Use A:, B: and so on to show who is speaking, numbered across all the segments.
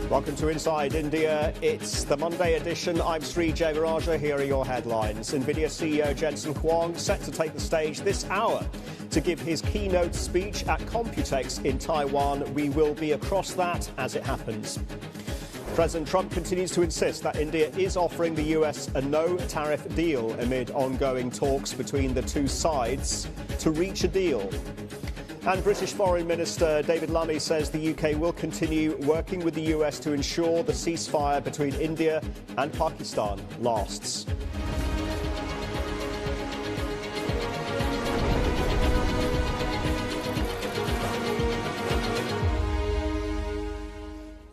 A: Welcome to Inside India. It's the Monday edition. I'm Sri Jegarajah. Here are your headlines. Nvidia CEO Jensen Huang set to take the stage this hour to give his keynote speech at Computex in Taiwan. We will be across that as it happens. President Trump continues to insist that India is offering the US a no-tariff deal amid ongoing talks between the two sides to reach a deal. And British Foreign Minister David Lammy says the UK will continue working with the US to ensure the ceasefire between India and Pakistan lasts.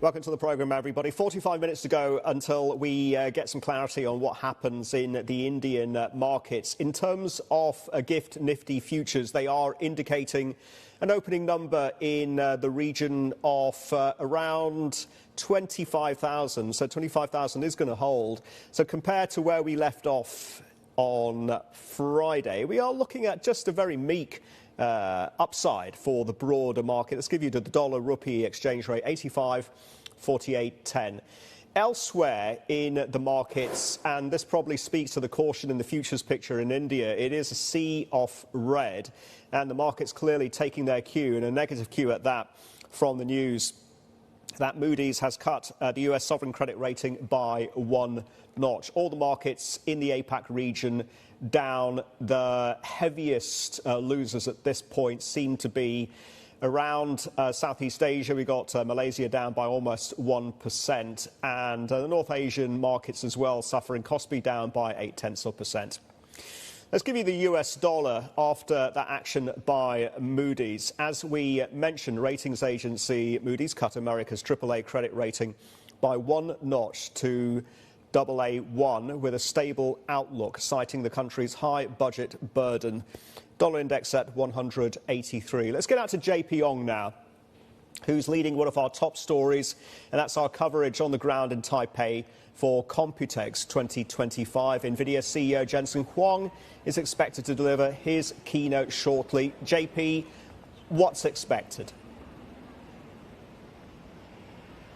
A: Welcome to the programme, everybody. 45 minutes to go until we get some clarity on what happens in the Indian markets. In terms of GIFT Nifty futures, they are indicating an opening number in the region of around 25,000. So 25,000 is going to hold. So compared to where we left off on Friday, we are looking at just a very meek upside for the broader market. Let's give you the dollar-rupee exchange rate, 85.4810. Elsewhere in the markets, and this probably speaks to the caution in the futures picture in India, it is a sea of red, and the market's clearly taking their cue, and a negative cue at that, from the news that Moody's has cut the US sovereign credit rating by one notch. All the markets in the APAC region down. The heaviest losers at this point seem to be around Southeast Asia. We got Malaysia down by almost 1%, and the North Asian markets as well suffering. Kospi down by 0.8%. Let's give you the US dollar after that action by Moody's. As we mentioned, ratings agency Moody's cut America's AAA credit rating by one notch to AA1 with a stable outlook, citing the country's high budget burden. Dollar index at 183. Let's get out to JP Ong now, who's leading one of our top stories, and that's our coverage on the ground in Taipei for Computex 2025. Nvidia CEO Jensen Huang is expected to deliver his keynote shortly. JP, what's expected?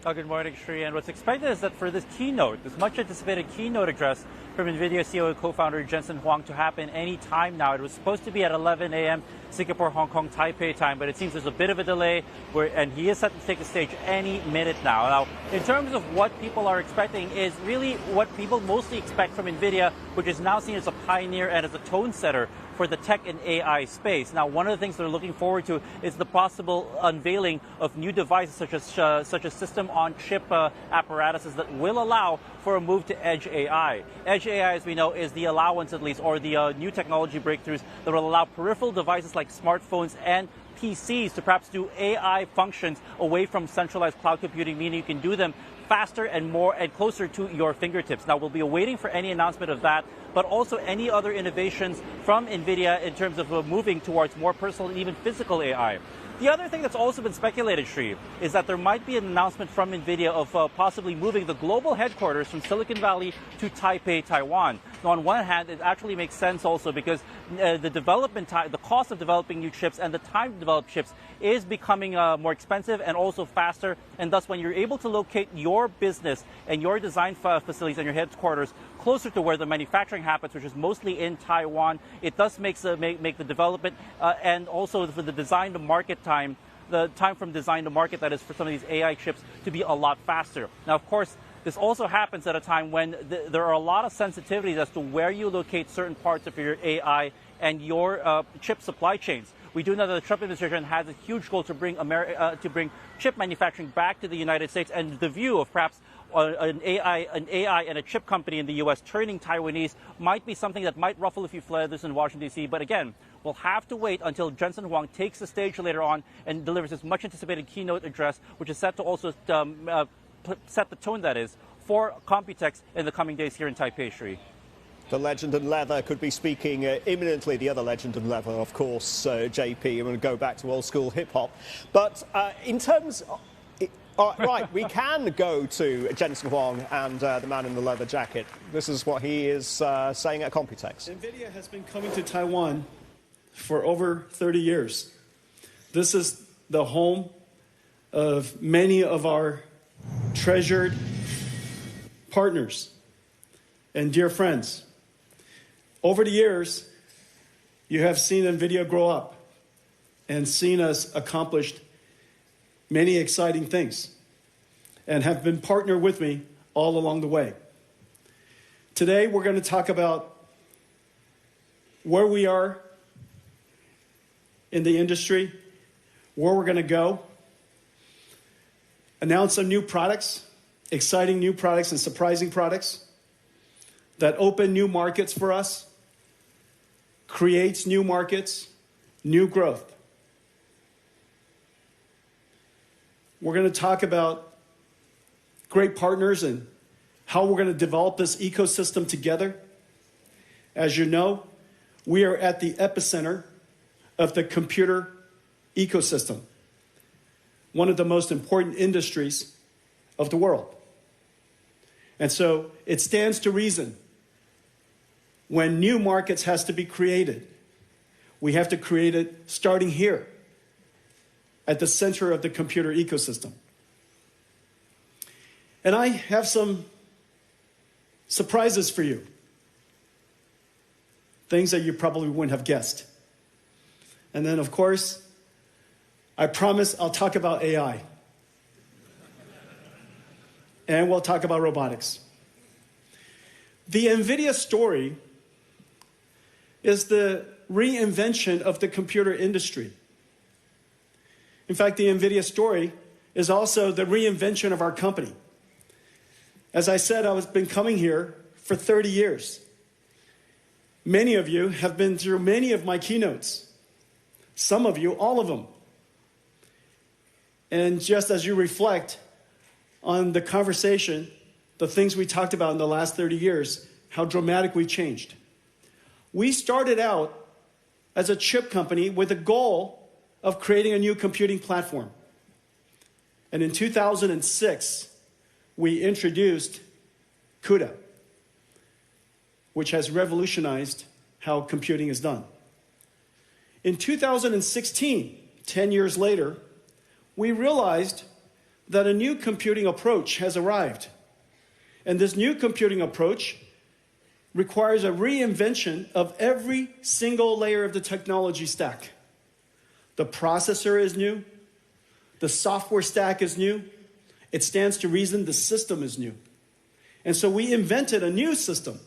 B: Good morning, Sri. And what's expected is that for this keynote, this much anticipated keynote address from Nvidia CEO and co-founder Jensen Huang to happen any time now. It was supposed to be at 11 a.m. Singapore, Hong Kong, Taipei time, but it seems there's a bit of a delay, and he is set to take the stage any minute now. Now, in terms of what people are expecting is really what people mostly expect from Nvidia, which is now seen as a pioneer and as a tone setter for the tech and AI space. Now, one of the things they're looking forward to is the possible unveiling of new devices such as system-on-chip apparatuses that will allow for a move to Edge AI. Edge AI, as we know, is the allowance, at least, or the new technology breakthroughs that will allow peripheral devices like smartphones and PCs to perhaps do AI functions away from centralized cloud computing, meaning you can do them faster and more and closer to your fingertips. Now, we'll be waiting for any announcement of that, but also any other innovations from Nvidia in terms of moving towards more personal and even physical AI. The other thing that's also been speculated, Sri, is that there might be an announcement from Nvidia of possibly moving the global headquarters from Silicon Valley to Taipei, Taiwan. Now, on one hand, it actually makes sense also because the development time, the cost of developing new chips and the time to develop chips is becoming more expensive and also faster. And thus, when you're able to locate your business and your design facilities and your headquarters closer to where the manufacturing happens, which is mostly in Taiwan, it does make the development and also for the design to market time, the time from design to market, that is for some of these AI chips, to be a lot faster. Now, of course, this also happens at a time when there are a lot of sensitivities as to where you locate certain parts of your AI and your chip supply chains. We do know that the Trump administration has a huge goal to bring chip manufacturing back to the United States, and the view of perhaps an AI and a chip company in the U.S. turning Taiwanese might be something that might ruffle a few feathers in Washington, D.C. But again, we'll have to wait until Jensen Huang takes the stage later on and delivers his much anticipated keynote address, which is set to also set the tone, that is, for Computex in the coming days here in Taipei, Sri.
A: The legend in leather could be speaking imminently. The other legend in leather, of course, JP. I'm going to go back to old school hip hop. But in terms of, right, we can go to Jensen Huang and the man in the leather jacket. This is what he is saying at Computex.
C: Nvidia has been coming to Taiwan for over 30 years. This is the home of many of our treasured partners, and dear friends. Over the years, you have seen Nvidia grow up and seen us accomplish many exciting things and have been partnered with me all along the way. Today, we're going to talk about where we are in the industry, where we're going to go, announce some new products, exciting new products and surprising products that open new markets for us, creates new markets, new growth. We're going to talk about great partners and how we're going to develop this ecosystem together. As you know, we are at the epicenter of the computer ecosystem, one of the most important industries of the world. And so it stands to reason when new markets has to be created, we have to create it starting here at the center of the computer ecosystem. And I have some surprises for you, things that you probably wouldn't have guessed. And then, of course, I promise I'll talk about AI. And we'll talk about robotics. The Nvidia story is the reinvention of the computer industry. In fact, the Nvidia story is also the reinvention of our company. As I said, I've been coming here for 30 years. Many of you have been through many of my keynotes. Some of you, all of them. And just as you reflect on the conversation, the things we talked about in the last 30 years, how dramatically changed. We started out as a chip company with a goal of creating a new computing platform. And in 2006, we introduced CUDA, which has revolutionized how computing is done. In 2016, 10 years later, we realized that a new computing approach has arrived. And this new computing approach requires a reinvention of every single layer of the technology stack. The processor is new. The software stack is new. It stands to reason the system is new. And so we invented a new system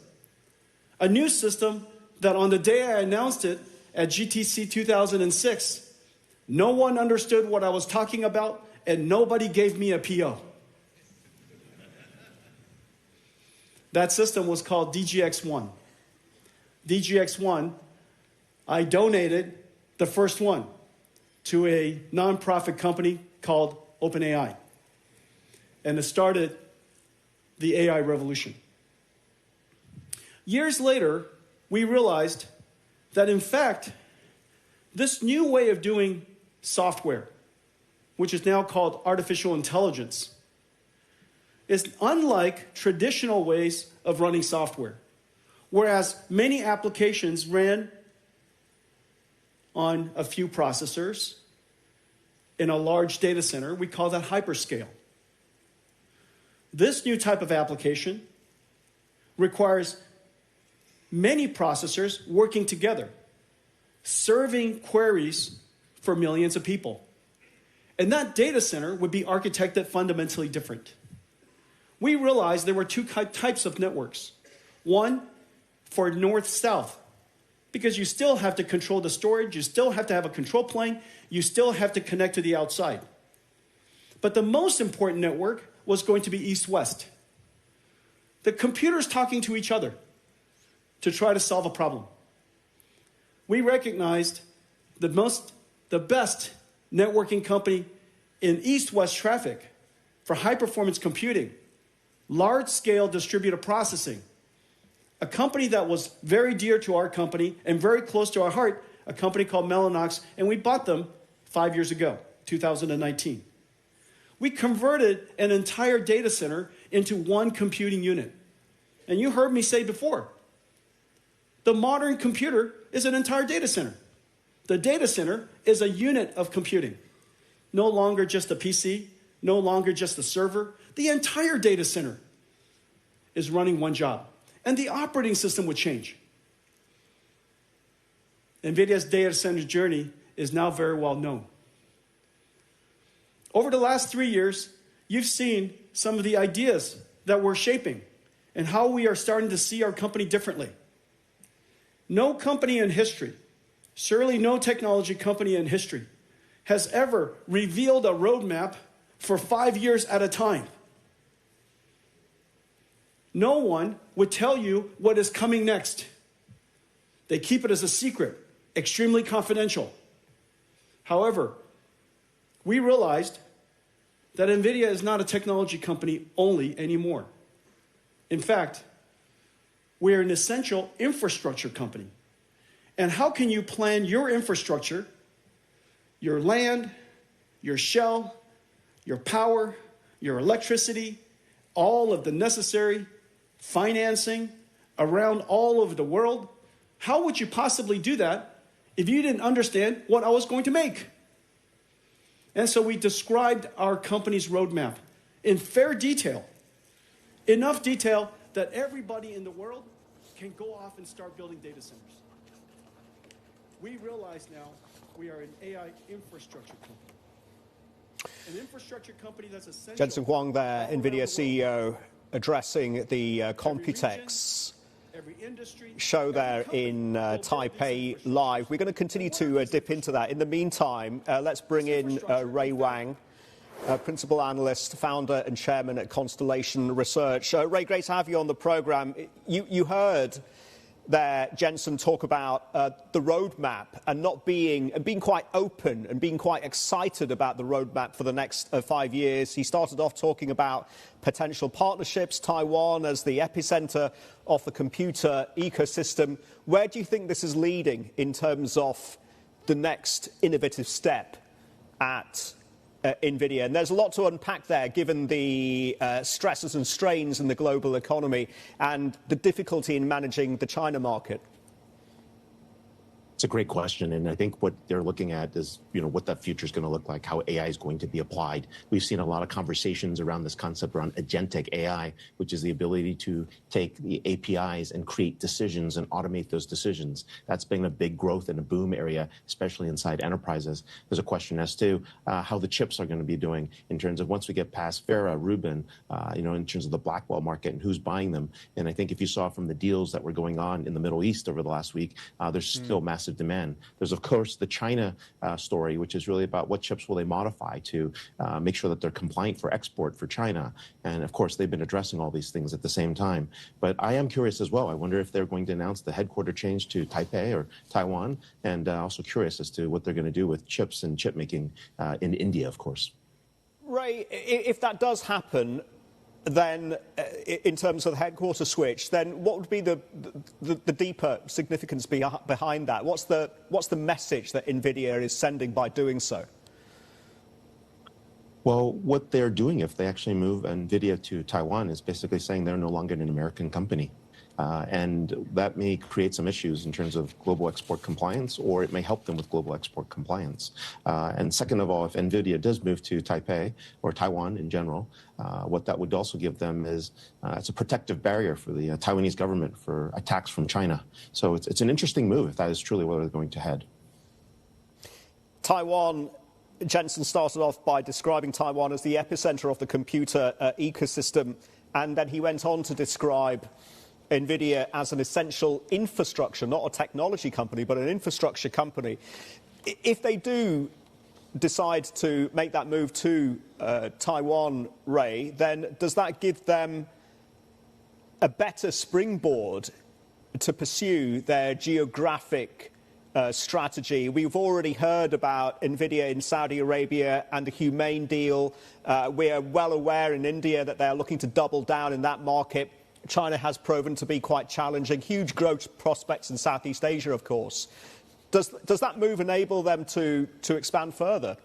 C: that on the day I announced it at GTC 2006, no one understood what I was talking about and nobody gave me a PO. That system was called DGX-1. DGX-1, I donated the first one to a nonprofit company called OpenAI. And it started the AI revolution. Years later, we realized that in fact, this new way of doing software, which is now called artificial intelligence, is unlike traditional ways of running software. Whereas many applications ran on a few processors in a large data center, we call that hyperscale. This new type of application requires many processors working together, serving queries for millions of people. And that data center would be architected fundamentally different. We realized there were two types of networks. One for north-south, because you still have to control the storage, you still have to have a control plane, you still have to connect to the outside. But the most important network was going to be east-west. The computers talking to each other to try to solve a problem. We recognized the best networking company in east-west traffic for high-performance computing, large-scale distributed processing, a company that was very dear to our company and very close to our heart, a company called Mellanox, and we bought them 5 years ago, 2019. We converted an entire data center into one computing unit. And you heard me say before, the modern computer is an entire data center. The data center is a unit of computing. No longer just a PC, no longer just a server, the entire data center is running one job. And the operating system would change. NVIDIA's data center journey is now very well known. Over the last 3 years, you've seen some of the ideas that we're shaping and how we are starting to see our company differently. No company in history, surely no technology company in history, has ever revealed a roadmap for 5 years at a time. No one would tell you what is coming next. They keep it as a secret, extremely confidential. However, we realized that NVIDIA is not a technology company only anymore. In fact, we are an essential infrastructure company. And how can you plan your infrastructure, your land, your shell, your power, your electricity, all of the necessary financing around all over the world? How would you possibly do that if you didn't understand what I was going to make? And so we described our company's roadmap in fair detail, enough detail that everybody in the world can go off and start building data centers. We realize now we are an AI infrastructure company. An infrastructure company that's essential.
A: Jensen Huang there, Nvidia CEO, addressing the Computex show there in Taipei Live. We're going to continue to dip into that. In the meantime, let's bring in Ray Wang, Principal Analyst, Founder and Chairman at Constellation Research. Ray, great to have you on the program. You heard there Jensen talk about the roadmap and being quite open and being quite excited about the roadmap for the next 5 years. He started off talking about potential partnerships, Taiwan as the epicenter of the computer ecosystem. Where do you think this is leading in terms of the next innovative step at Nvidia? And there's a lot to unpack there, given the stresses and strains in the global economy and the difficulty in managing the China market.
D: It's a great question, and I think what they're looking at is, what that future is going to look like, how AI is going to be applied. We've seen a lot of conversations around this concept around agentic AI, which is the ability to take the APIs and create decisions and automate those decisions. That's been a big growth and a boom area, especially inside enterprises. There's a question as to how the chips are going to be doing in terms of once we get past Vera, Rubin, in terms of the Blackwell market and who's buying them. And I think if you saw from the deals that were going on in the Middle East over the last week, there's still massive demand. There's, of course, the China story, which is really about what chips will they modify to make sure that they're compliant for export for China. And, of course, they've been addressing all these things at the same time. But I am curious as well. I wonder if they're going to announce the headquarter change to Taipei or Taiwan, and also curious as to what they're going to do with chips and chip making in India, of course.
A: Ray, if that does happen, then in terms of the headquarter switch, then what would be the deeper significance behind that? What's the message that NVIDIA is sending by doing so?
D: Well, what they're doing if they actually move NVIDIA to Taiwan is basically saying they're no longer an American company. And that may create some issues in terms of global export compliance, or it may help them with global export compliance. And second of all, if NVIDIA does move to Taipei or Taiwan in general, what that would also give them is it's a protective barrier for the Taiwanese government for attacks from China. So it's an interesting move if that is truly where they're going to head.
A: Taiwan, Jensen started off by describing Taiwan as the epicenter of the computer ecosystem, and then he went on to describe NVIDIA as an essential infrastructure, not a technology company, but an infrastructure company. If they do decide to make that move to Taiwan, Ray, then does that give them a better springboard to pursue their geographic strategy? We've already heard about NVIDIA in Saudi Arabia and the Humane deal. We are well aware in India that they're looking to double down in that market. China has proven to be quite challenging. Huge growth prospects in Southeast Asia, of course. Does that move enable them to expand further?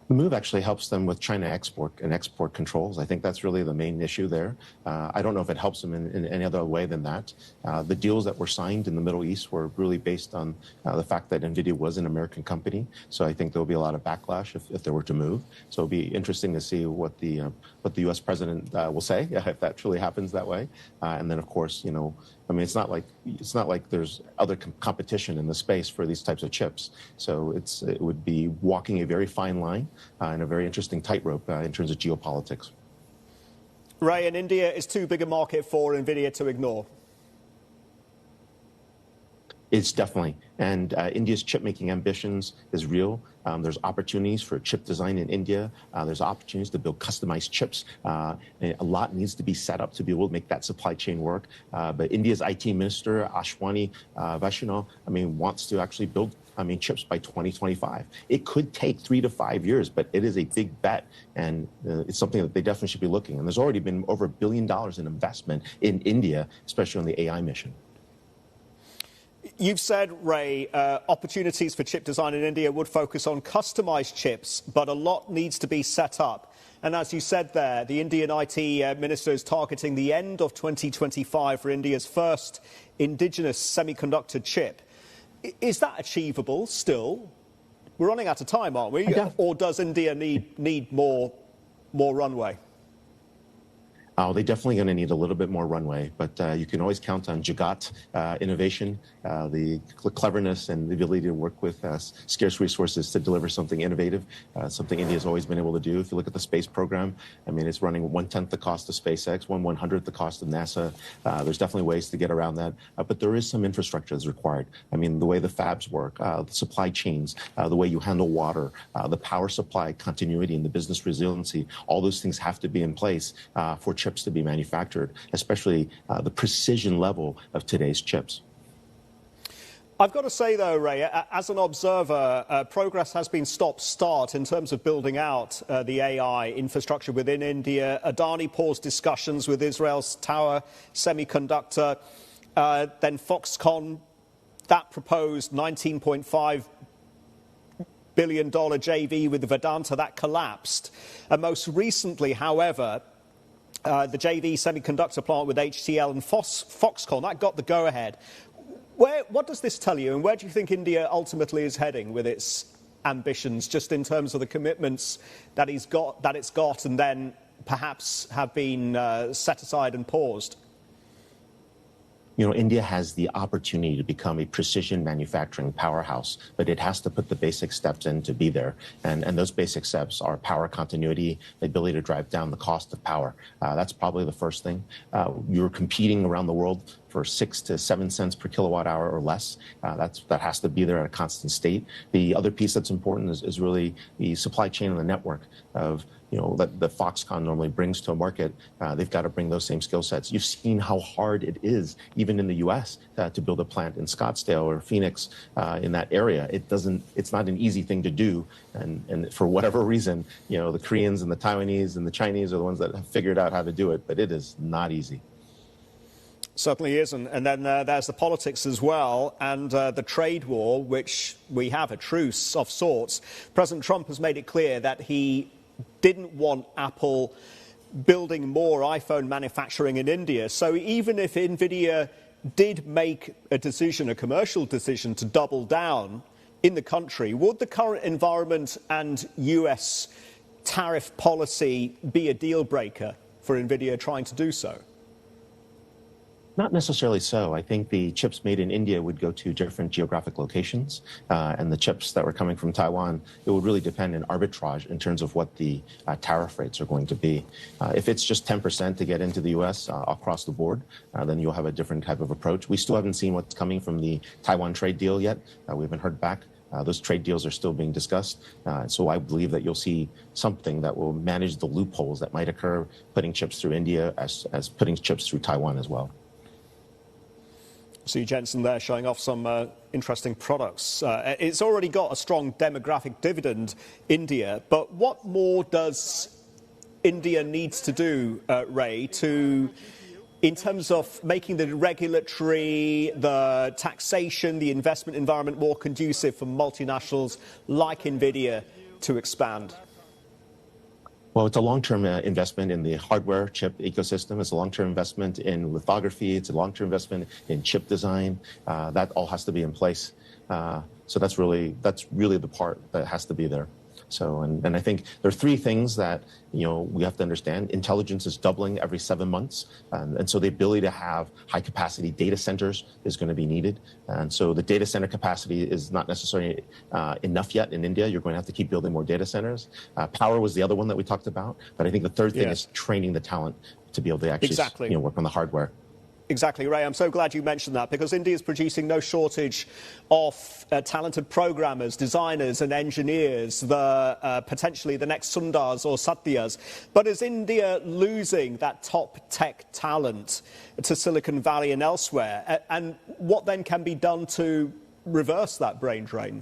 D: The move actually helps them with China export and export controls. I think that's really the main issue there. I don't know if it helps them in any other way than that. The deals that were signed in the Middle East were really based on the fact that Nvidia was an American company. So I think there'll be a lot of backlash if they were to move. So it'll be interesting to see what the U.S. president will say if that truly happens that way. And then, of course, I mean, it's not like there's other competition in the space for these types of chips. So it would be walking a very fine line and a very interesting tightrope in terms of geopolitics.
A: Ray, and India is too big a market for Nvidia to ignore.
D: It's definitely. And India's chip-making ambitions is real. There's opportunities for chip design in India. There's opportunities to build customized chips. A lot needs to be set up to be able to make that supply chain work. But India's IT minister, Ashwani Vaishnaw, wants to actually build chips by 2025. It could take 3 to 5 years, but it is a big bet. And it's something that they definitely should be looking. And there's already been over $1 billion in investment in India, especially on the AI mission.
A: You've said, Ray, opportunities for chip design in India would focus on customized chips, but a lot needs to be set up. And as you said there, the Indian IT minister is targeting the end of 2025 for India's first indigenous semiconductor chip. Is that achievable still? We're running out of time, aren't we? Or does India need more runway?
D: Oh, they're definitely going to need a little bit more runway, but you can always count on Jagat innovation, the cleverness and the ability to work with scarce resources to deliver something innovative, something India's always been able to do. If you look at the space program, it's running 1/10 the cost of SpaceX, 1/100th the cost of NASA. There's definitely ways to get around that, but there is some infrastructure that's required. The way the fabs work, the supply chains, the way you handle water, the power supply continuity and the business resiliency, all those things have to be in place for chips to be manufactured, especially the precision level of today's chips.
A: I've got to say, though, Ray, as an observer, progress has been stop-start in terms of building out the AI infrastructure within India. Adani paused discussions with Israel's Tower Semiconductor. Then Foxconn, that proposed $19.5 billion JV with Vedanta, that collapsed. And most recently, however, the JV semiconductor plant with HCL and Foxconn, that got the go-ahead. What does this tell you, and where do you think India ultimately is heading with its ambitions, just in terms of the commitments that it's got, and then perhaps have been set aside and paused?
D: India has the opportunity to become a precision manufacturing powerhouse, but it has to put the basic steps in to be there. And those basic steps are power continuity, the ability to drive down the cost of power. That's probably the first thing. You're competing around the world for 6 to 7 cents per kilowatt hour or less. That has to be there at a constant state. The other piece that's important is really the supply chain and the network of that Foxconn normally brings to a market. They've got to bring those same skill sets. You've seen how hard it is, even in the U.S., to build a plant in Scottsdale or Phoenix in that area. It's not an easy thing to do. And for whatever reason, the Koreans and the Taiwanese and the Chinese are the ones that have figured out how to do it. But it is not easy.
A: Certainly isn't. And then there's the politics as well, and the trade war, which we have a truce of sorts. President Trump has made it clear that he didn't want Apple building more iPhone manufacturing in India. So even if Nvidia did make a commercial decision to double down in the country, would the current environment and US tariff policy be a deal breaker for Nvidia trying to do so?
D: Not necessarily so. I think the chips made in India would go to different geographic locations, and the chips that were coming from Taiwan, it would really depend on arbitrage in terms of what the tariff rates are going to be. If it's just 10% to get into the U.S. Across the board, then you'll have a different type of approach. We still haven't seen what's coming from the Taiwan trade deal yet. We haven't heard back. Those trade deals are still being discussed. So I believe that you'll see something that will manage the loopholes that might occur putting chips through India as putting chips through Taiwan as well.
A: See Jensen there showing off some interesting products. It's already got a strong demographic dividend, India, but what more does India needs to do, Ray, in terms of making the regulatory, the taxation, the investment environment more conducive for multinationals like Nvidia to expand?
D: Well, it's a long-term investment in the hardware chip ecosystem. It's a long-term investment in lithography. It's a long-term investment in chip design. That all has to be in place. So that's really the part that has to be there. So, and I think there are three things that, we have to understand. Intelligence is doubling every 7 months. And so the ability to have high capacity data centers is going to be needed. And so the data center capacity is not necessarily enough yet in India. You're going to have to keep building more data centers. Power was the other one that we talked about. But I think the third thing is training the talent to be able to actually work on the hardware.
A: Exactly, Ray. I'm so glad you mentioned that, because India is producing no shortage of talented programmers, designers and engineers, potentially the next Sundars or Satyas. But is India losing that top tech talent to Silicon Valley and elsewhere? And what then can be done to reverse that brain drain?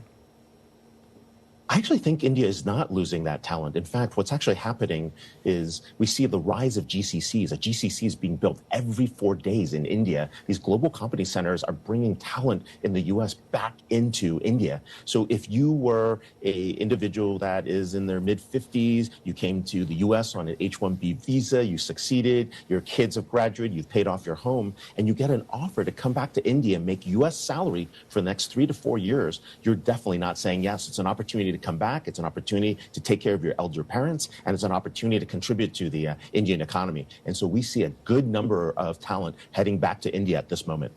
D: I actually think India is not losing that talent. In fact, what's actually happening is we see the rise of GCCs. A GCC is being built every 4 days in India. These global company centers are bringing talent in the U.S. back into India. So if you were an individual that is in their mid-50s, you came to the U.S. on an H-1B visa, you succeeded, your kids have graduated, you've paid off your home, and you get an offer to come back to India and make U.S. salary for the next 3 to 4 years, you're definitely not saying yes. It's an opportunity to come back. It's an opportunity to take care of your elder parents, and it's an opportunity to contribute to the Indian economy. And so we see a good number of talent heading back to India at this moment.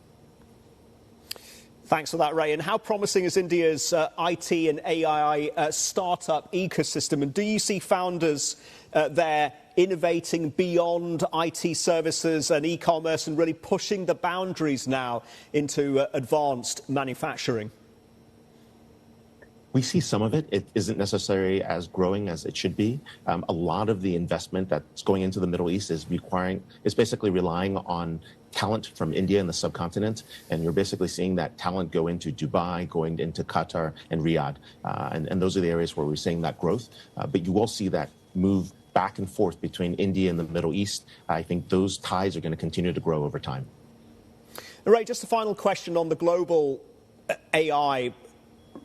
A: Thanks for that, Ray. And how promising is India's IT and AI startup ecosystem? And do you see founders there innovating beyond IT services and e-commerce and really pushing the boundaries now into advanced manufacturing?
D: We see some of it. It isn't necessarily as growing as it should be. A lot of the investment that's going into the Middle East is basically relying on talent from India and the subcontinent. And you're basically seeing that talent go into Dubai, going into Qatar and Riyadh. And those are the areas where we're seeing that growth. But you will see that move back and forth between India and the Middle East. I think those ties are going to continue to grow over time.
A: Ray, just a final question on the global AI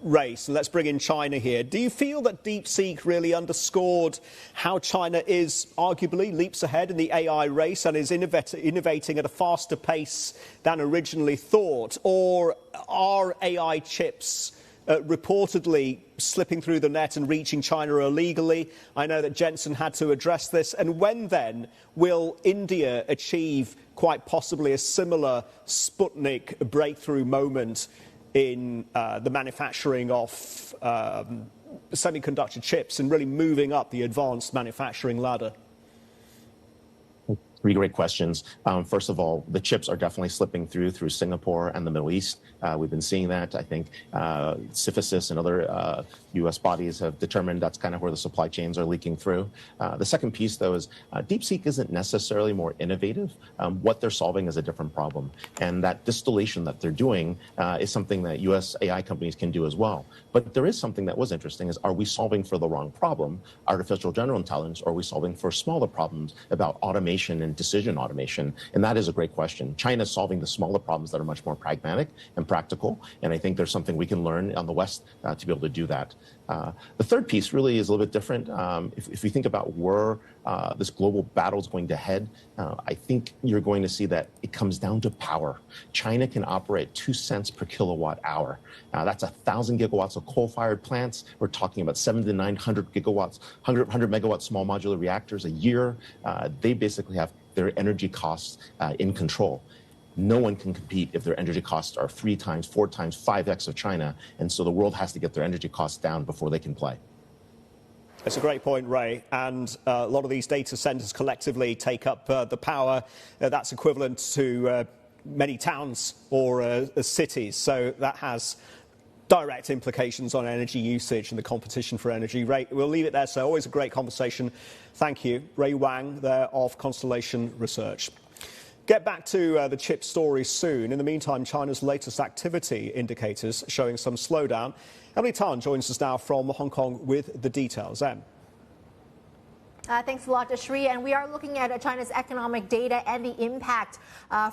A: race, and let's bring in China here. Do you feel that DeepSeek really underscored how China is arguably leaps ahead in the AI race and is innovating at a faster pace than originally thought? Or are AI chips reportedly slipping through the net and reaching China illegally? I know that Jensen had to address this. And when then will India achieve quite possibly a similar Sputnik breakthrough moment in the manufacturing of semiconductor chips and really moving up the advanced manufacturing ladder?
D: Three great questions. First of all, the chips are definitely slipping through Singapore and the Middle East. We've been seeing that. I think CFIUS and other U.S. bodies have determined that's kind of where the supply chains are leaking through. The second piece, though, is DeepSeek isn't necessarily more innovative. What they're solving is a different problem. And that distillation that they're doing is something that U.S. AI companies can do as well. But there is something that was interesting is, are we solving for the wrong problem, artificial general intelligence, or are we solving for smaller problems about automation and decision automation? And that is a great question. China is solving the smaller problems that are much more pragmatic and practical. And I think there's something we can learn on the West to be able to do that. The third piece really is a little bit different. If we think about where this global battle is going to head, I think you're going to see that it comes down to power. China can operate 2 cents per kilowatt hour. That's 1,000 gigawatts of coal-fired plants. We're talking about 700 to 900 gigawatts, 100 megawatt small modular reactors a year. They basically have their energy costs in control. No one can compete if their energy costs are 3 times, 4 times, 5x of China. And so the world has to get their energy costs down before they can play.
A: That's a great point, Ray. And a lot of these data centers collectively take up the power that's equivalent to many towns or cities. So that has direct implications on energy usage and the competition for energy. Ray, we'll leave it there. So always a great conversation. Thank you. Ray Wang there of Constellation Research. Get back to the chip story soon. In the meantime, China's latest activity indicators showing some slowdown. Emily Tan joins us now from Hong Kong with the details. Em.
E: Thanks a lot, Sri. And we are looking at China's economic data and the impact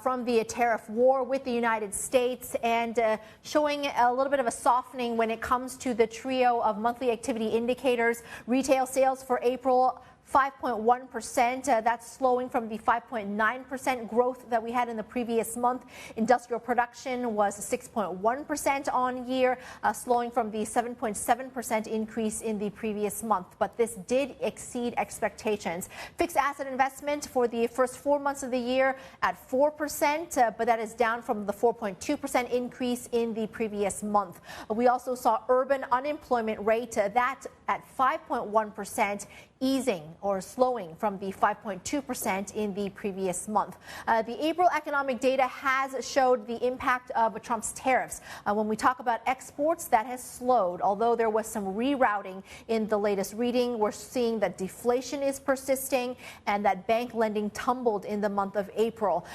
E: from the tariff war with the United States, and showing a little bit of a softening when it comes to the trio of monthly activity indicators. Retail sales for April 5.1%. That's slowing from the 5.9% growth that we had in the previous month. Industrial production was 6.1% on year, slowing from the 7.7% increase in the previous month. But this did exceed expectations. Fixed asset investment for the first 4 months of the year at 4%, but that is down from the 4.2% increase in the previous month. We also saw urban unemployment rate that at 5.1%, easing or slowing from the 5.2% in the previous month. The April economic data has showed the impact of Trump's tariffs. When we talk about exports, that has slowed. Although there was some rerouting in the latest reading, we're seeing that deflation is persisting and that bank lending tumbled in the month of April.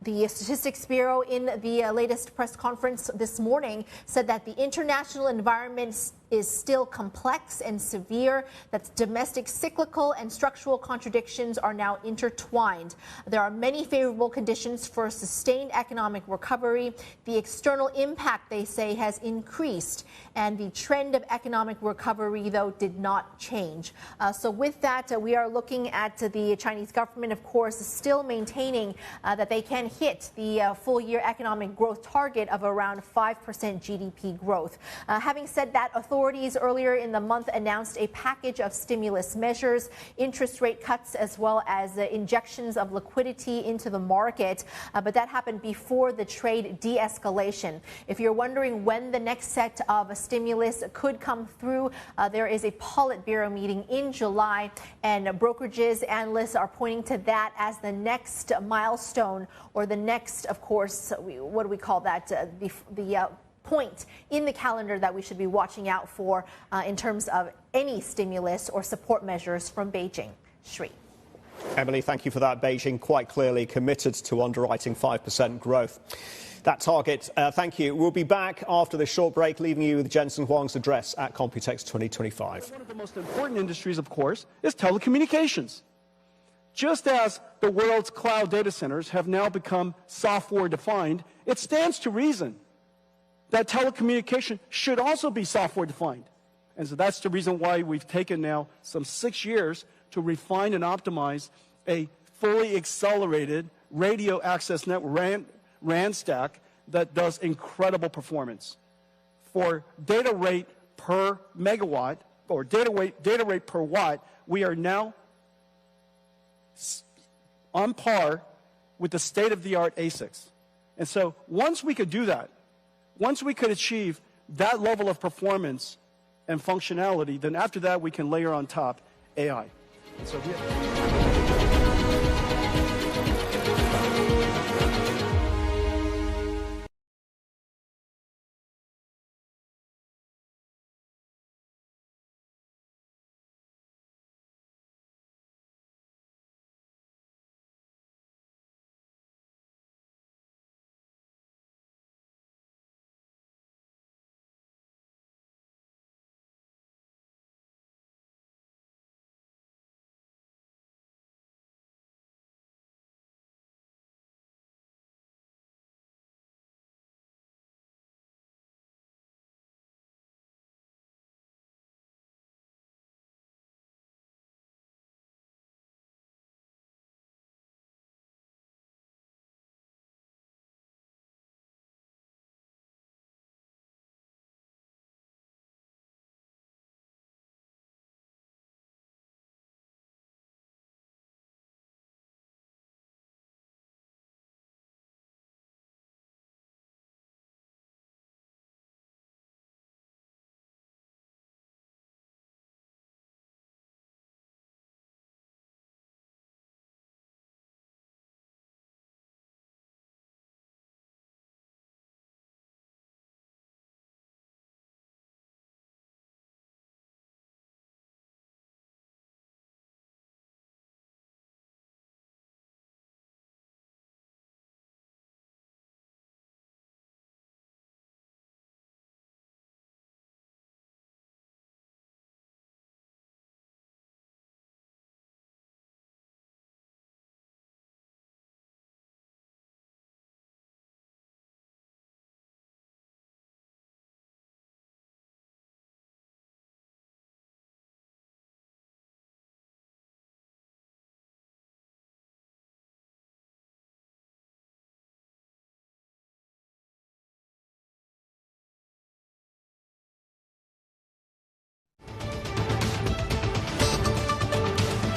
E: The Statistics Bureau in the latest press conference this morning said that the international environment is still complex and severe, that domestic cyclical and structural contradictions are now intertwined. There are many favorable conditions for sustained economic recovery. The external impact, they say, has increased, and the trend of economic recovery, though, did not change. So with that, we are looking at the Chinese government, of course, still maintaining that they can hit the full-year economic growth target of around 5% GDP growth. Having said that, authorities earlier in the month announced a package of stimulus measures, interest rate cuts, as well as injections of liquidity into the market. But that happened before the trade de-escalation. If you're wondering when the next set of stimulus could come through, there is a Politburo meeting in July, and brokerages, analysts are pointing to that as the next milestone, or the next, of course, what do we call that? The point in the calendar that we should be watching out for in terms of any stimulus or support measures from Beijing. Sri.
A: Emily, thank you for that. Beijing quite clearly committed to underwriting 5% growth. That target, thank you. We'll be back after this short break, leaving you with Jensen Huang's address at Computex 2025.
C: One of the most important industries, of course, is telecommunications. Just as the world's cloud data centers have now become software-defined, it stands to reason that telecommunication should also be software-defined. And so that's the reason why we've taken now some 6 years to refine and optimize a fully accelerated radio access network, RAN stack, that does incredible performance. For data rate per megawatt, or data rate per watt, we are now on par with the state-of-the-art ASICs. And so once we could do that, once we could achieve that level of performance and functionality, then after that we can layer on top AI. And so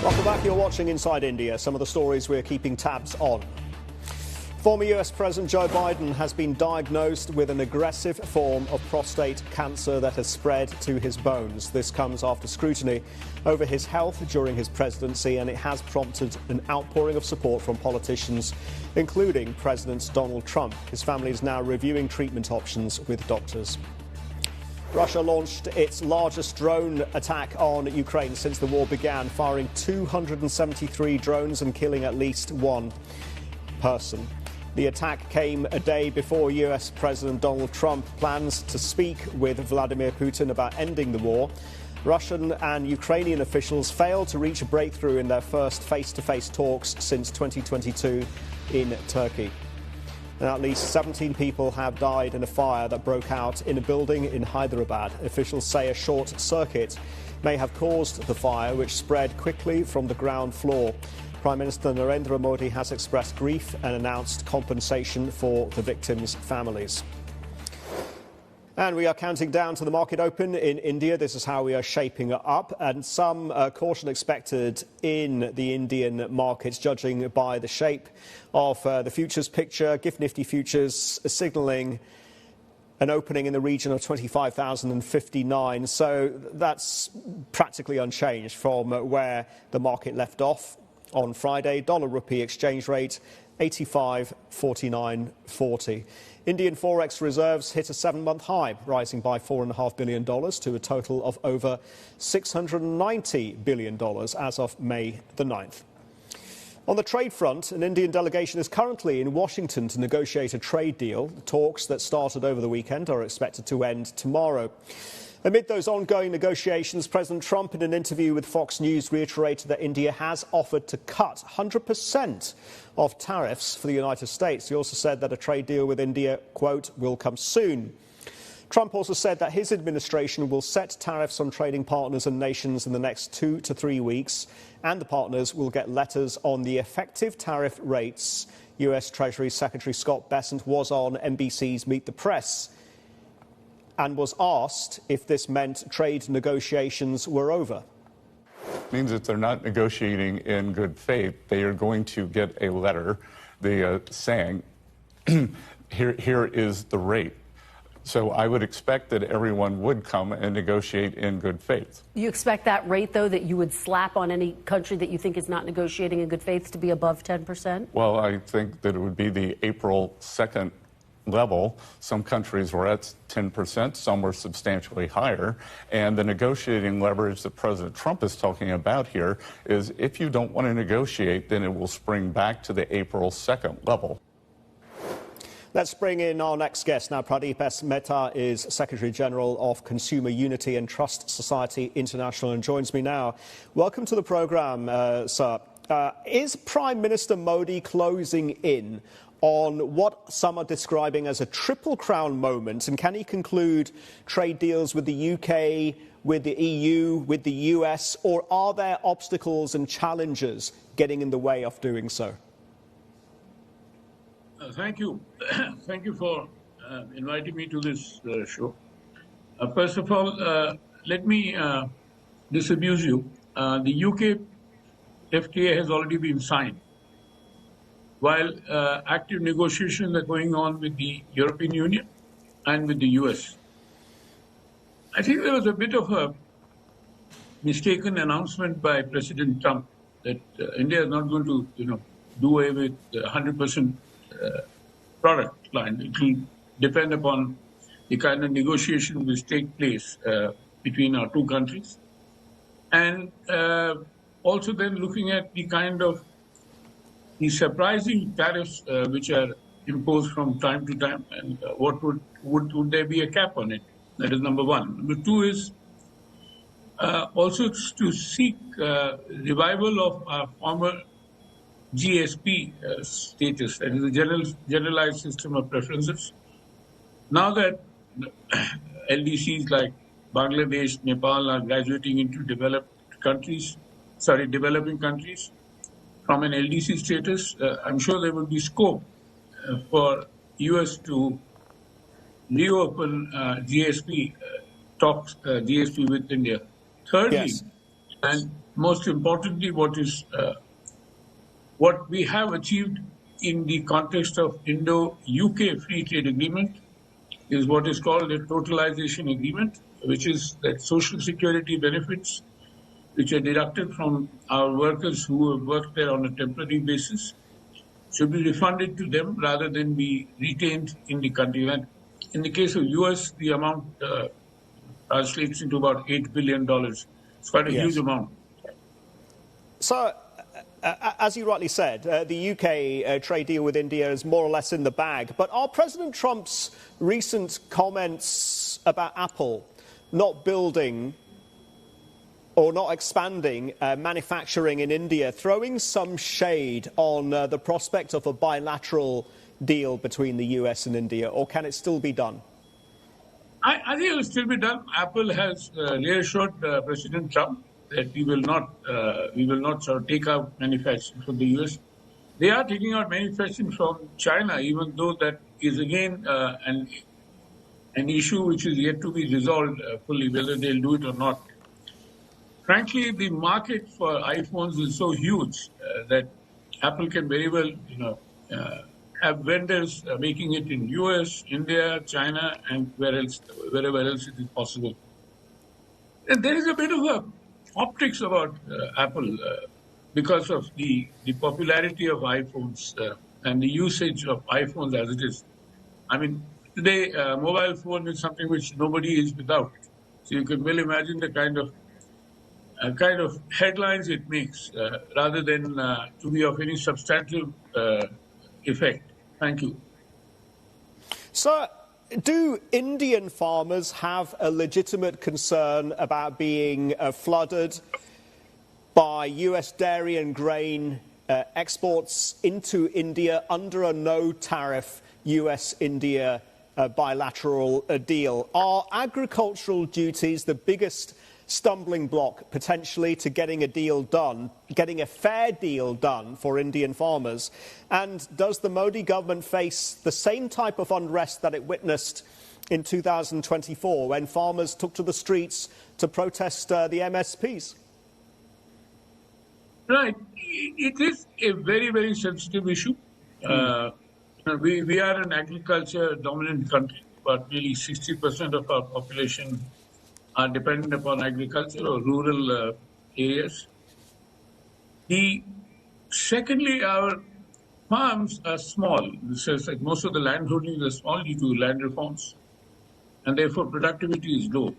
A: Welcome back. You're watching Inside India. Some of the stories we're keeping tabs on. Former US President Joe Biden has been diagnosed with an aggressive form of prostate cancer that has spread to his bones. This comes after scrutiny over his health during his presidency, and it has prompted an outpouring of support from politicians, including President Donald Trump. His family is now reviewing treatment options with doctors. Russia launched its largest drone attack on Ukraine since the war began, firing 273 drones and killing at least one person. The attack came a day before US President Donald Trump plans to speak with Vladimir Putin about ending the war. Russian and Ukrainian officials failed to reach a breakthrough in their first face-to-face talks since 2022 in Turkey. And at least 17 people have died in a fire that broke out in a building in Hyderabad. Officials say a short circuit may have caused the fire, which spread quickly from the ground floor. Prime Minister Narendra Modi has expressed grief and announced compensation for the victims' families. And we are counting down to the market open in India. This is how we are shaping up, and some caution expected in the Indian markets, judging by the shape of the futures picture. GIFT Nifty futures signalling an opening in the region of 25,059. So that's practically unchanged from where the market left off on Friday. Dollar rupee exchange rate 85.4940. Indian forex reserves hit a 7-month high, rising by $4.5 billion to a total of over $690 billion as of May the 9th. On the trade front, an Indian delegation is currently in Washington to negotiate a trade deal. The talks that started over the weekend are expected to end tomorrow. Amid those ongoing negotiations, President Trump, in an interview with Fox News, reiterated that India has offered to cut 100% of tariffs for the United States. He also said that a trade deal with India, quote, will come soon. Trump also said that his administration will set tariffs on trading partners and nations in the next 2 to 3 weeks, and the partners will get letters on the effective tariff rates. U.S. Treasury Secretary Scott Bessent was on NBC's Meet the Press and was asked if this meant trade negotiations were over.
F: It means that they're not negotiating in good faith. They are going to get a letter saying, here is the rate. So I would expect that everyone would come and negotiate in good faith.
G: You expect that rate, though, that you would slap on any country that you think is not negotiating in good faith to be above 10%?
F: Well, I think that it would be the April 2nd level. Some countries were at 10%, some were substantially higher. And the negotiating leverage that President Trump is talking about here is if you don't want to negotiate, then it will spring back to the April 2nd level.
A: Let's bring in our next guest now. Pradeep S. Mehta is Secretary General of Consumer Unity and Trust Society International and joins me now. Welcome to the program, sir. Is Prime Minister Modi closing in on what some are describing as a triple crown moment, and can he conclude trade deals with the UK, with the EU, with the US, or are there obstacles and challenges getting in the way of doing so?
H: Thank you. Thank you for inviting me to this show. First of all, let me disabuse you. The UK FTA has already been signed, while active negotiations are going on with the European Union and with the US. I think there was a bit of a mistaken announcement by President Trump that India is not going to, do away with 100% product line. It will depend upon the kind of negotiation which take place between our two countries. And also then looking at the kind of the surprising tariffs which are imposed from time to time, and what would there be a cap on it? That is number one. Number two is also to seek revival of our former GSP status, that is the generalized system of preferences. Now that LDCs like Bangladesh, Nepal are graduating into developing countries from an LDC status, I'm sure there will be scope for US to reopen GSP talks, GSP with India. Thirdly,
A: yes.
H: And most importantly, what we have achieved in the context of Indo-UK Free Trade Agreement is what is called a totalization agreement, which is that social security benefits which are deducted from our workers who have worked there on a temporary basis should be refunded to them rather than be retained in the country. And in the case of US, the amount translates into about $8 billion. It's quite a huge amount.
A: So, as you rightly said, the UK trade deal with India is more or less in the bag. But are President Trump's recent comments about Apple not building or not expanding manufacturing in India throwing some shade on the prospect of a bilateral deal between the US and India, or can it still be done?
H: I think it will still be done. Apple has reassured President Trump that we will not sort of take out manufacturing from the US. They are taking out manufacturing from China, even though that is again an issue which is yet to be resolved fully, whether they'll do it or not. Frankly, the market for iPhones is so huge that Apple can very well, have vendors making it in US, India, China, and wherever else it is possible. And there is a bit of optics about Apple because of the popularity of iPhones and the usage of iPhones as it is. I mean, today, mobile phone is something which nobody is without. So you can well imagine the kind of headlines it makes rather than to be of any substantive effect. Thank you.
A: So, do Indian farmers have a legitimate concern about being flooded by US dairy and grain exports into India under a no-tariff US-India bilateral deal? Are agricultural duties the biggest stumbling block potentially to getting a deal done, getting a fair deal done for Indian farmers? And does the Modi government face the same type of unrest that it witnessed in 2024 when farmers took to the streets to protest the MSPs?
H: Right. It is a very, very sensitive issue. We are an agriculture-dominant country, but nearly 60% of our population are dependent upon agriculture or rural areas. Secondly, our farms are small. This is like most of the land holdings are small due to land reforms, and therefore productivity is low.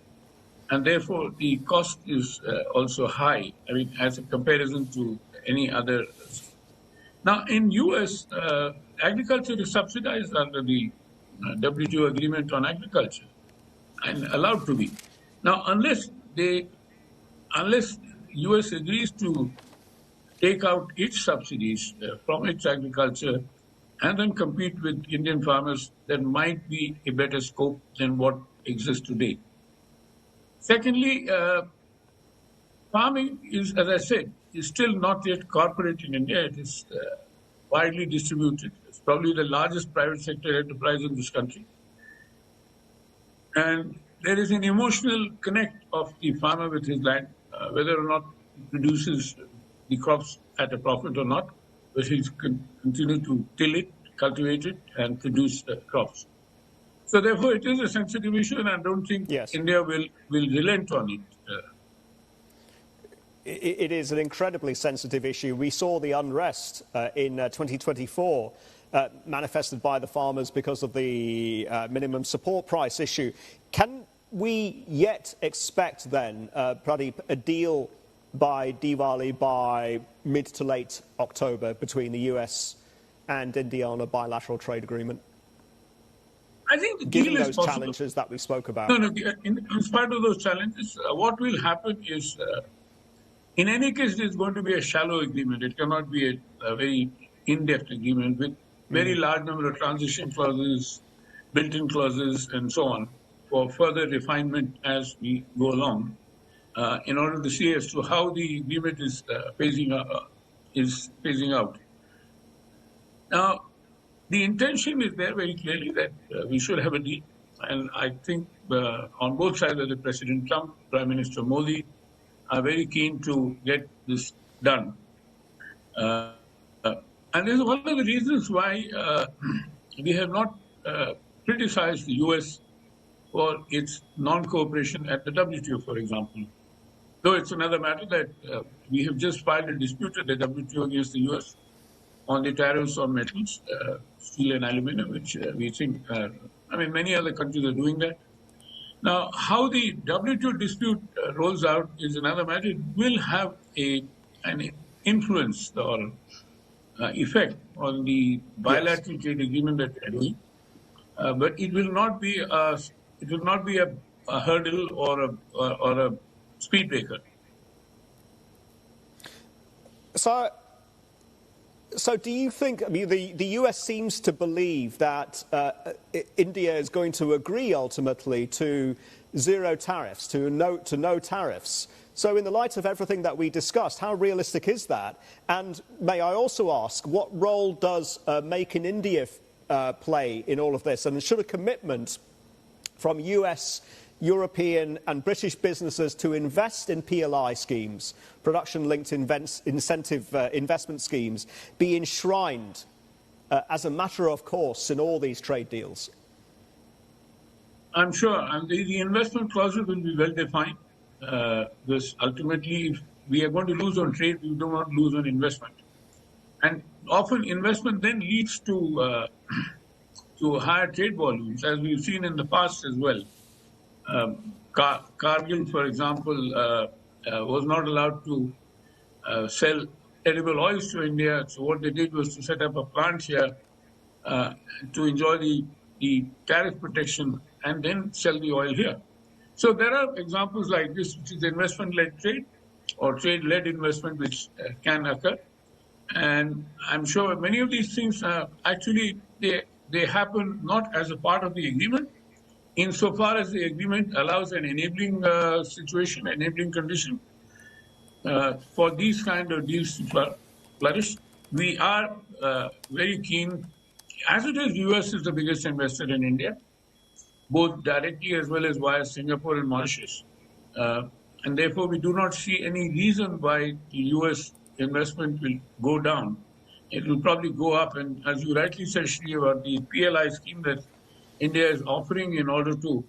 H: And therefore, the cost is also high, I mean, as a comparison to any other. Now, in US, agriculture is subsidized under the WTO agreement on agriculture and allowed to be. Now, unless US agrees to take out its subsidies from its agriculture and then compete with Indian farmers, there might be a better scope than what exists today. Secondly, farming is, as I said, is still not yet corporate in India. It is widely distributed. It's probably the largest private sector enterprise in this country. And there is an emotional connect of the farmer with his land, whether or not he produces the crops at a profit or not, but he's continue to till it, cultivate it, and produce crops. So therefore, it is a sensitive issue, and I don't think India will relent on it.
A: It is an incredibly sensitive issue. We saw the unrest in 2024 manifested by the farmers because of the minimum support price issue. Can we yet expect then, Pradeep, a deal by Diwali by mid to late October between the US and India on a bilateral trade agreement?
H: I think the
A: given
H: deal is
A: those
H: possible.
A: Challenges that we spoke about.
H: No, in spite of those challenges, what will happen is, in any case, there's going to be a shallow agreement. It cannot be a very in-depth agreement with very large number of transition clauses, built-in clauses, and so on, for further refinement as we go along, in order to see as to how the agreement is phasing out. Now, the intention is there very clearly that we should have a deal, and I think on both sides, whether President Trump, Prime Minister Modi, are very keen to get this done. And this is one of the reasons why we have not criticized the US for its non-cooperation at the WTO, for example. Though it's another matter that we have just filed a dispute at the WTO against the US on the tariffs on metals, steel and aluminum, which we think, many other countries are doing that. Now, how the WTO dispute rolls out is another matter. It will have an influence or effect on the bilateral trade agreement that we are doing, but it will not be a hurdle or a speed breaker.
A: So do you think, the US seems to believe that India is going to agree ultimately to zero tariffs, to no tariffs. So in the light of everything that we discussed, how realistic is that? And may I also ask, what role does Make in India play in all of this? And should a commitment from US, European and British businesses to invest in PLI schemes, production-linked incentive investment schemes, be enshrined as a matter of course in all these trade deals?
H: I'm sure. And the investment clauses will be well defined. Because ultimately, if we are going to lose on trade, we do not lose on investment. And often investment then leads to higher trade volumes, as we've seen in the past as well. Cargill, for example, was not allowed to sell edible oils to India. So what they did was to set up a plant here to enjoy the tariff protection and then sell the oil here. So there are examples like this, which is investment-led trade or trade-led investment, which can occur. And I'm sure many of these things actually they happen not as a part of the agreement, insofar as the agreement allows an enabling situation, enabling condition for these kind of deals to flourish. We are very keen, as it is, US is the biggest investor in India, both directly as well as via Singapore and Mauritius. And therefore, we do not see any reason why the US investment will go down. It will probably go up. And as you rightly said, Sri, about the PLI scheme that India is offering in order to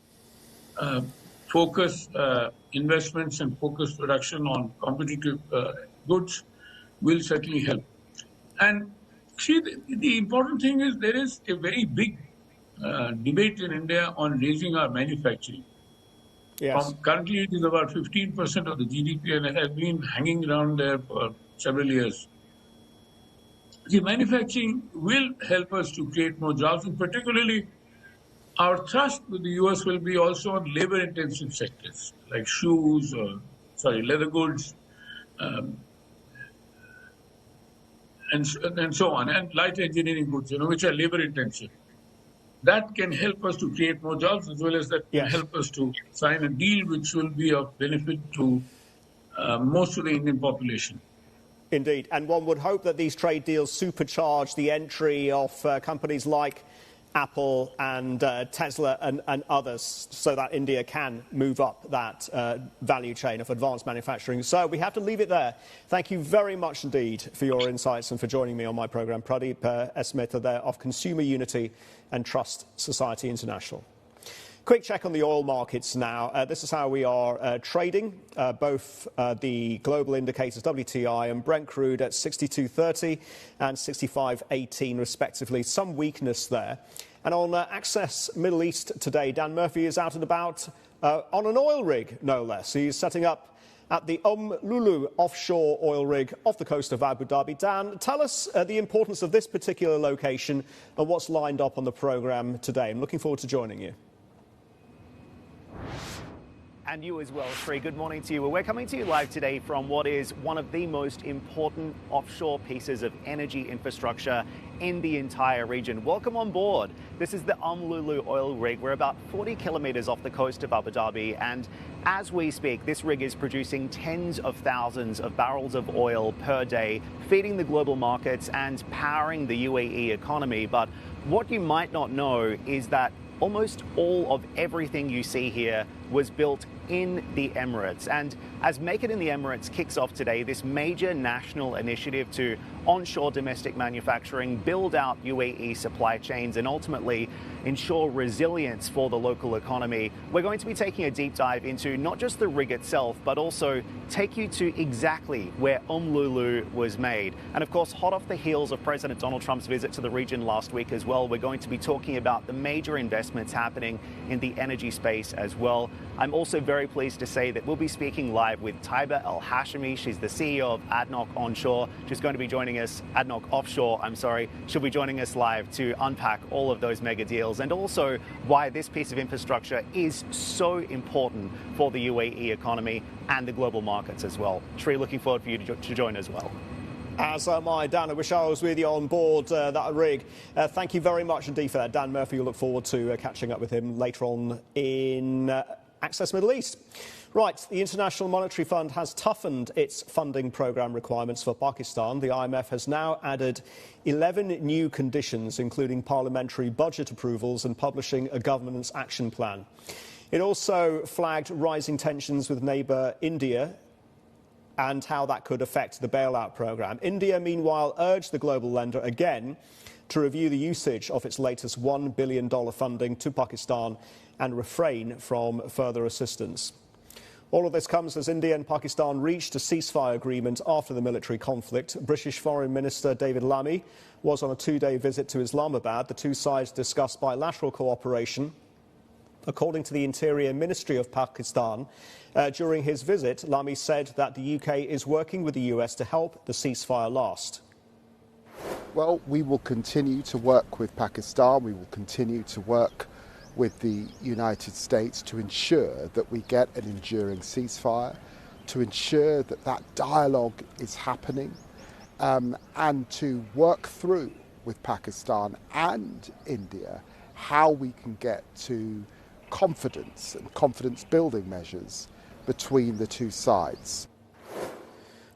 H: focus investments and focus production on competitive goods will certainly help. And see, the important thing is there is a very big debate in India on raising our manufacturing.
A: Yes.
H: Currently, it is about 15% of the GDP, and it has been hanging around there for several years. The manufacturing will help us to create more jobs, and particularly our thrust with the US will be also on labor-intensive sectors like shoes, leather goods, and so on, and light engineering goods, which are labor-intensive. That can help us to create more jobs, as well as that can help us to sign a deal which will be of benefit to most of the Indian population.
A: Indeed. And one would hope that these trade deals supercharge the entry of companies like Apple and Tesla and others, so that India can move up that value chain of advanced manufacturing. So we have to leave it there. Thank you very much indeed for your insights and for joining me on my programme. Pradeep Esmita there of Consumer Unity and Trust Society International. Quick check on the oil markets now. This is how we are trading. Both the global indicators, WTI and Brent crude, at 62.30 and 65.18 respectively. Some weakness there. And on Access Middle East today, Dan Murphy is out and about on an oil rig, no less. He's setting up at the Lulu offshore oil rig off the coast of Abu Dhabi. Dan, tell us the importance of this particular location and what's lined up on the programme today. I'm looking forward to joining you.
I: And you as well, Sri. Good morning to you. Well, we're coming to you live today from what is one of the most important offshore pieces of energy infrastructure in the entire region. Welcome on board. This is the Lulu oil rig. We're about 40 kilometers off the coast of Abu Dhabi, and as we speak, this rig is producing tens of thousands of barrels of oil per day, feeding the global markets and powering the UAE economy. But what you might not know is that almost all of everything you see here was built in the Emirates. And as Make It in the Emirates kicks off today, this major national initiative to onshore domestic manufacturing, build out UAE supply chains, and ultimately ensure resilience for the local economy, we're going to be taking a deep dive into not just the rig itself, but also take you to exactly where Lulu was made. And of course, hot off the heels of President Donald Trump's visit to the region last week as well, we're going to be talking about the major investments happening in the energy space as well. I'm also very pleased to say that we'll be speaking live with Taiba El-Hashimi. She's the CEO of ADNOC Onshore. She's going to be joining us, ADNOC Offshore, I'm sorry. She'll be joining us live to unpack all of those mega deals and also why this piece of infrastructure is so important for the UAE economy and the global markets as well. Sri, looking forward for you to join as well.
A: As am I, Dan. I wish I was with you on board that rig. Thank you very much indeed for that, Dan Murphy. We'll look forward to catching up with him later on in Access Middle East. Right, the International Monetary Fund has toughened its funding programme requirements for Pakistan. The IMF has now added 11 new conditions, including parliamentary budget approvals and publishing a governance action plan. It also flagged rising tensions with neighbour India and how that could affect the bailout programme. India, meanwhile, urged the global lender again to review the usage of its latest $1 billion funding to Pakistan and refrain from further assistance. All of this comes as India and Pakistan reached a ceasefire agreement after the military conflict. British Foreign Minister David Lammy was on a two-day visit to Islamabad. The two sides discussed bilateral cooperation. According to the Interior Ministry of Pakistan, during his visit, Lammy said that the UK is working with the US to help the ceasefire last.
J: Well, we will continue to work with Pakistan. We will continue to work with the United States to ensure that we get an enduring ceasefire, to ensure that that dialogue is happening, and to work through with Pakistan and India how we can get to confidence and confidence building measures between the two sides.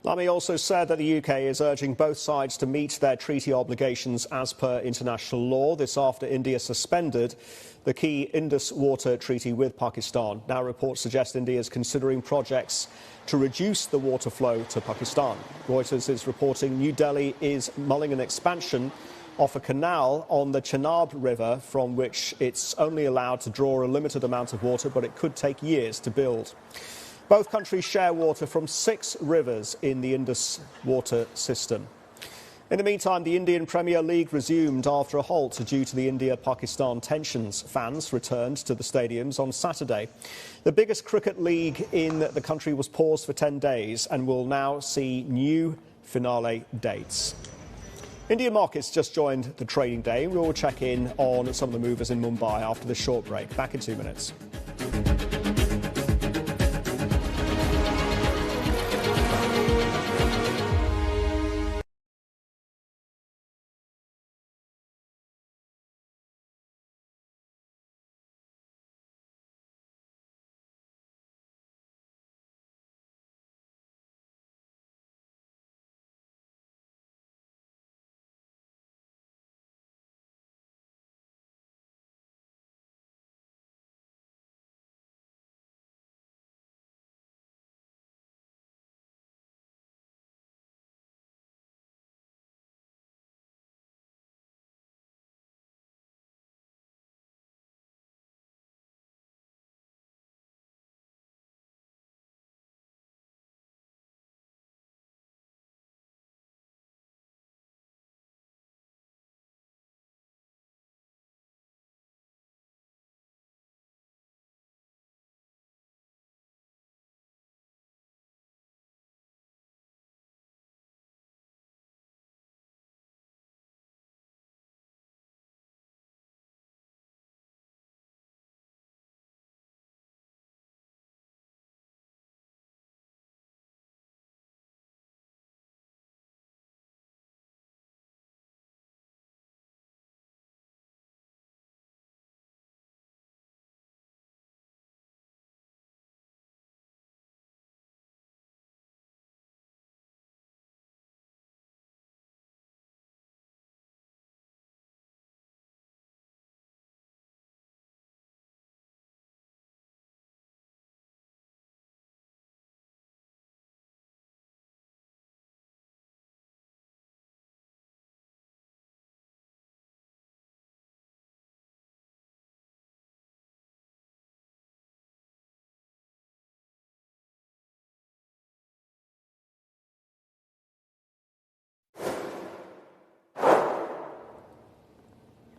A: Lammy also said that the UK is urging both sides to meet their treaty obligations as per international law. This after India suspended the key Indus Water Treaty with Pakistan. Now reports suggest India is considering projects to reduce the water flow to Pakistan. Reuters is reporting New Delhi is mulling an expansion of a canal on the Chenab River from which it's only allowed to draw a limited amount of water, but it could take years to build. Both countries share water from 6 rivers in the Indus water system. In the meantime, the Indian Premier League resumed after a halt due to the India-Pakistan tensions. Fans returned to the stadiums on Saturday. The biggest cricket league in the country was paused for 10 days and will now see new finale dates. Indian markets just joined the trading day. We will check in on some of the movers in Mumbai after this short break. Back in 2 minutes.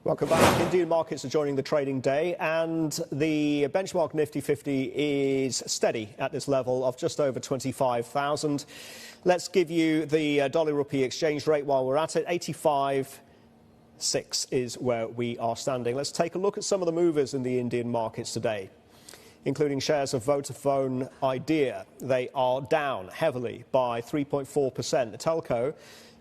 A: Welcome back. Indian markets are joining the trading day, and the benchmark Nifty 50 is steady at this level of just over 25,000. Let's give you the dollar rupee exchange rate while we're at it. 85.6 is where we are standing. Let's take a look at some of the movers in the Indian markets today, including shares of Vodafone Idea. They are down heavily by 3.4%. The telco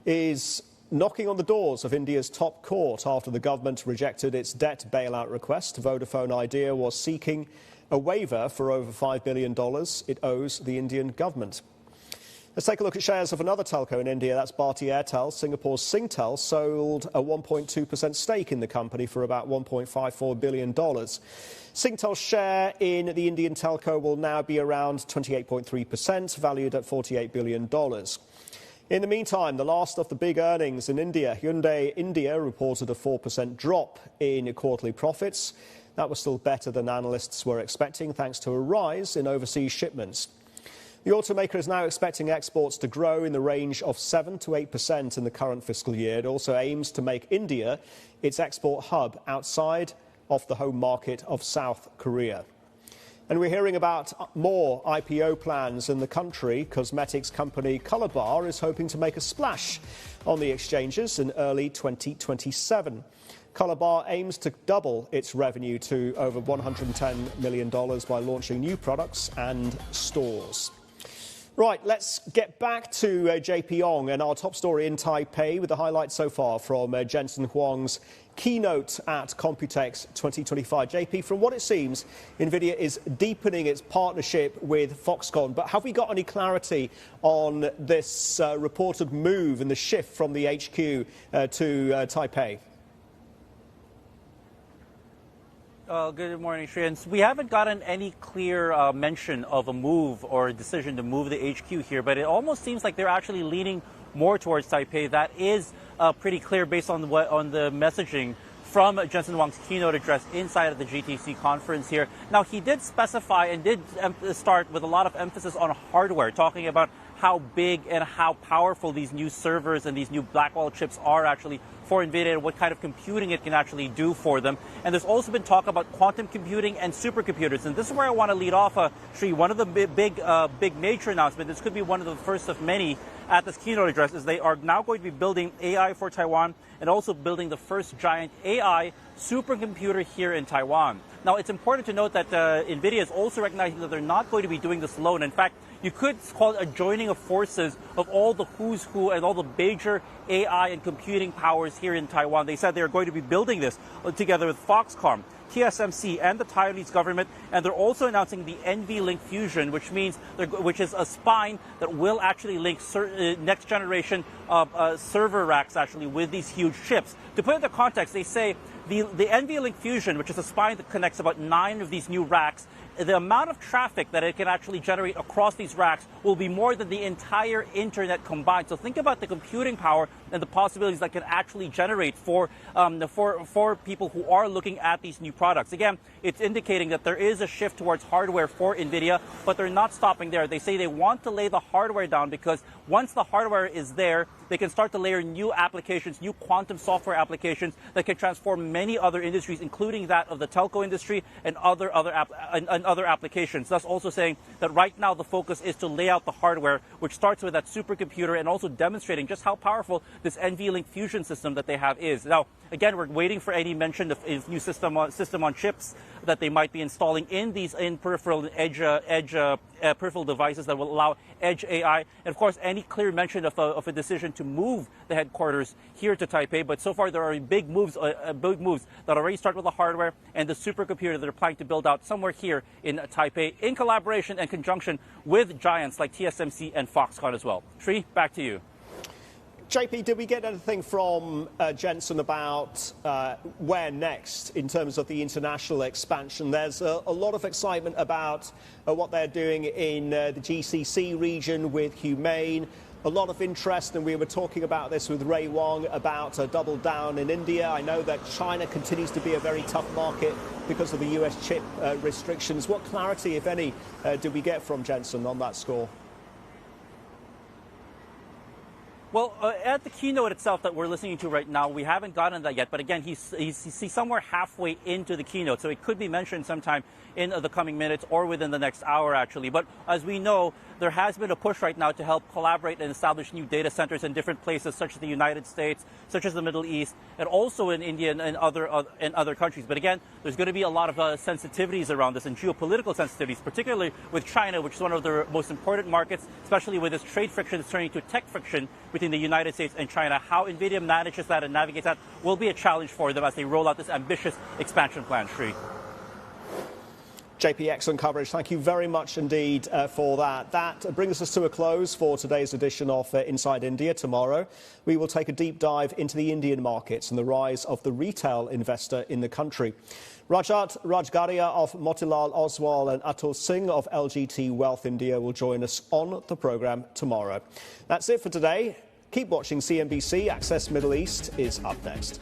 A: is knocking on the doors of India's top court after the government rejected its debt bailout request. Vodafone Idea was seeking a waiver for over $5 billion it owes the Indian government. Let's take a look at shares of another telco in India. That's Bharti Airtel. Singapore's Singtel sold a 1.2% stake in the company for about $1.54 billion. Singtel's share in the Indian telco will now be around 28.3%, valued at $48 billion. In the meantime, the last of the big earnings in India, Hyundai India reported a 4% drop in quarterly profits. That was still better than analysts were expecting, thanks to a rise in overseas shipments. The automaker is now expecting exports to grow in the range of 7 to 8% in the current fiscal year. It also aims to make India its export hub outside of the home market of South Korea. And we're hearing about more IPO plans in the country. Cosmetics company Colour is hoping to make a splash on the exchanges in early 2027. Colour aims to double its revenue to over $110 million by launching new products and stores. Right, let's get back to JP Ong and our top story in Taipei with the highlights so far from Jensen Huang's keynote at Computex 2025. JP, from what it seems, Nvidia is deepening its partnership with Foxconn. But have we got any clarity on this reported move and the shift from the HQ to Taipei?
B: Good morning, Sri. We haven't gotten any clear mention of a move or a decision to move the HQ here, but it almost seems like they're actually leaning more towards Taipei. That is pretty clear based on the messaging from Jensen Huang's keynote address inside of the GTC conference here. Now, he did specify and did start with a lot of emphasis on hardware, talking about how big and how powerful these new servers and these new Blackwell chips are actually for Nvidia and what kind of computing it can actually do for them. And there's also been talk about quantum computing and supercomputers. And this is where I want to lead off, Sri. One of the big major announcements, this could be one of the first of many at this keynote address, is they are now going to be building AI for Taiwan and also building the first giant AI supercomputer here in Taiwan. Now, it's important to note that Nvidia is also recognizing that they're not going to be doing this alone. In fact, you could call it a joining of forces of all the who's who and all the major AI and computing powers here in Taiwan. They said they're going to be building this together with Foxconn, TSMC, and the Taiwanese government. And they're also announcing the NVLink Fusion, which is a spine that will actually link next generation server racks actually with these huge chips. To put it into context, they say the NVLink Fusion, which is a spine that connects about 9 of these new racks, the amount of traffic that it can actually generate across these racks will be more than the entire internet combined. So think about the computing power and the possibilities that can actually generate for people who are looking at these new products. Again, it's indicating that there is a shift towards hardware for Nvidia, but they're not stopping there. They say they want to lay the hardware down because once the hardware is there, they can start to layer new applications, new quantum software applications that can transform many other industries, including that of the telco industry and other applications. Thus also saying that right now the focus is to lay out the hardware, which starts with that supercomputer and also demonstrating just how powerful this NVLink Fusion system that they have is. Now, again, we're waiting for any mention of a new system on chips that they might be installing in peripheral edge peripheral devices that will allow edge AI. And of course, any clear mention of a decision to move the headquarters here to Taipei. But so far, there are big moves that already start with the hardware and the supercomputer that they're planning to build out somewhere here in Taipei in collaboration and conjunction with giants like TSMC and Foxconn as well. Sri, back to you.
A: JP, did we get anything from Jensen about where next in terms of the international expansion? There's a lot of excitement about what they're doing in the GCC region with Humane. A lot of interest, and we were talking about this with Ray Wong about a double down in India. I know that China continues to be a very tough market because of the US chip restrictions. What clarity, if any, do we get from Jensen on that score?
B: Well, at the keynote itself that we're listening to right now, we haven't gotten that yet. But again, he's somewhere halfway into the keynote, so it could be mentioned sometime in the coming minutes or within the next hour, actually. But as we know, there has been a push right now to help collaborate and establish new data centers in different places, such as the United States, such as the Middle East, and also in India and other countries. But again, there's going to be a lot of sensitivities around this and geopolitical sensitivities, particularly with China, which is one of their most important markets, especially with this trade friction that's turning to tech friction between the United States and China. How NVIDIA manages that and navigates that will be a challenge for them as they roll out this ambitious expansion plan, Sri.
A: JP, excellent coverage. Thank you very much indeed for that. That brings us to a close for today's edition of Inside India. Tomorrow, we will take a deep dive into the Indian markets and the rise of the retail investor in the country. Rajat Rajgaria of Motilal Oswal and Atul Singh of LGT Wealth India will join us on the programme tomorrow. That's it for today. Keep watching CNBC. Access Middle East is up next.